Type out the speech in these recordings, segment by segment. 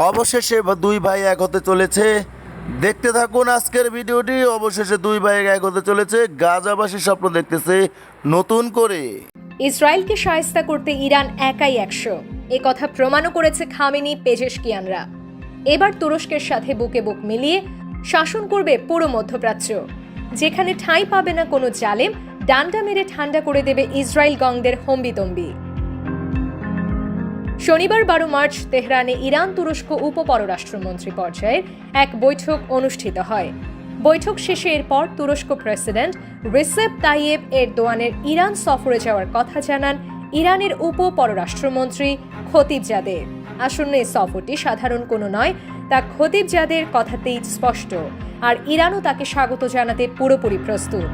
অবশেষে দুই ভাই এক হতে চলেছে। দেখতে থাকুন আজকের ভিডিওটি। অবশেষে দুই ভাই এক হতে চলেছে। গাজাবাসী স্বপ্ন দেখতেছে নতুন করে। ইসরায়েলকে শায়েস্তা করতে ইরান একাই 100, এ কথা প্রমাণও করেছে খামেনি পেজেশকিয়ানরা। এবার তুরস্কের সাথে বুকে বুক মিলিয়ে শাসন করবে পুরো মধ্যপ্রাচ্য, যেখানে ঠাঁই পাবে না কোনো জালেম। ডান্ডা মেরে ঠান্ডা করে দেবে ইসরায়েল গংদের হম্বিতম্বি। শনিবার 12 মার্চ তেহরানে ইরান তুরস্ক উপ পররাষ্ট্রমন্ত্রী পর্যায়ের এক বৈঠক অনুষ্ঠিত হয়। বৈঠক শেষে এরপর তুরস্ক প্রেসিডেন্ট রিসেপ তাইয়েব এরদোয়ানের ইরান সফরে যাওয়ার কথা জানান ইরানের উপ পররাষ্ট্রমন্ত্রী খতিবজাদে। আসন্ন এই সফরটি সাধারণ কোনো নয়, তা খতিবজাদের কথাতেই স্পষ্ট। আর ইরানও তাকে স্বাগত জানাতে পুরোপুরি প্রস্তুত।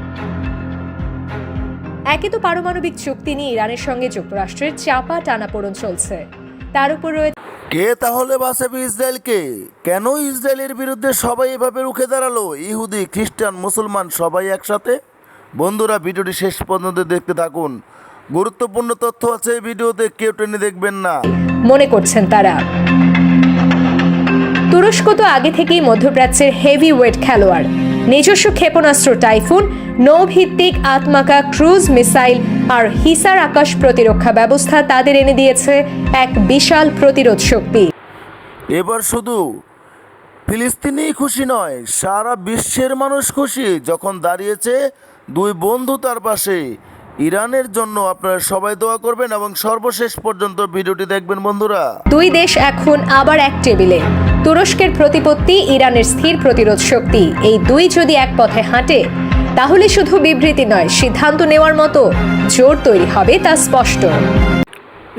একে তো পারমাণবিক চুক্তি নিয়ে ইরানের সঙ্গে যুক্তরাষ্ট্রের চাপা টানাপোড়েন চলছে, তার উপর রয়েছে কে তাহলে বাঁচাবে ইসরায়েলকে? কেন ইসরায়েলের বিরুদ্ধে সবাই এভাবে রুখে দাঁড়ালো? ইহুদি, খ্রিস্টান, মুসলমান সবাই একসাথে। বন্ধুরা, ভিডিওটি শেষ পর্যন্ত দেখতে থাকুন। গুরুত্বপূর্ণ তথ্য আছে এই ভিডিওতে, কেউ টেনে দেখবেন না মনে করছেন তারা। তুরস্ক তো আগে থেকেই মধ্যপ্রাচ্যের হেভি ওয়েট খেলোয়াড়। নিজস্ব ক্ষেপণাস্ত্র টাইফুন, নৌভিত্তিক আত্মাকা ক্রুজ মিসাইল আর হিসার আকাশ প্রতিরক্ষা ব্যবস্থা তাদের এনে দিয়েছে এক বিশাল প্রতিরোধ শক্তি। এবার শুধু ফিলিস্তিনেই খুশি নয়, সারা বিশ্বের মানুষ খুশি যখন দাঁড়িয়েছে দুই বন্ধু তার পাশে। ইরানের জন্য আপনারা সবাই দোয়া করবেন এবং সর্বশেষ পর্যন্ত ভিডিওটি দেখবেন বন্ধুরা। দুই দেশ এখন আবার এক টেবিলে। তুরস্কের প্রতিপত্তি, ইরানের স্থির প্রতিরোধ শক্তি, এই দুই যদি এক পথে হাঁটে, তাহলে শুধু বিবৃতি নয়, সিদ্ধান্ত নেওয়ার মতো জোর তৈরি হবে, তা স্পষ্ট।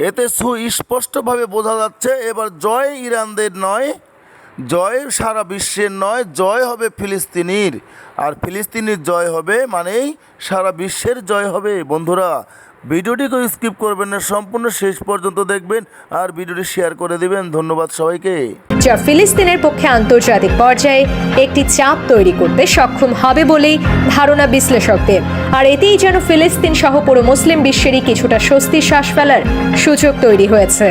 এতে সুস্পষ্টভাবে বোঝা যাচ্ছে এবার জয় ইরানদের নয়, জয় সারা বিশ্বের নয়, জয় হবে ফিলিস্তিনির। আর ফিলিস্তিনির জয় হবে মানেই সারা বিশ্বের জয় হবে। বন্ধুরা, ভিডিওটি কেউ স্কিপ করবেন না, সম্পূর্ণ শেষ পর্যন্ত দেখবেন আর ভিডিওটি শেয়ার করে দিবেন। ধন্যবাদ সবাইকে। যা ফিলিস্তিনের পক্ষে আন্তর্জাতিক পর্যায়ে একটি চাপ তৈরি করতে সক্ষম হবে বলেই ধারণা বিশ্লেষকদের। আর এতেই যেন ফিলিস্তিন সহ পুরো মুসলিম বিশ্বেরই কিছুটা স্বস্তির শ্বাস ফেলার সুযোগ তৈরি হয়েছে।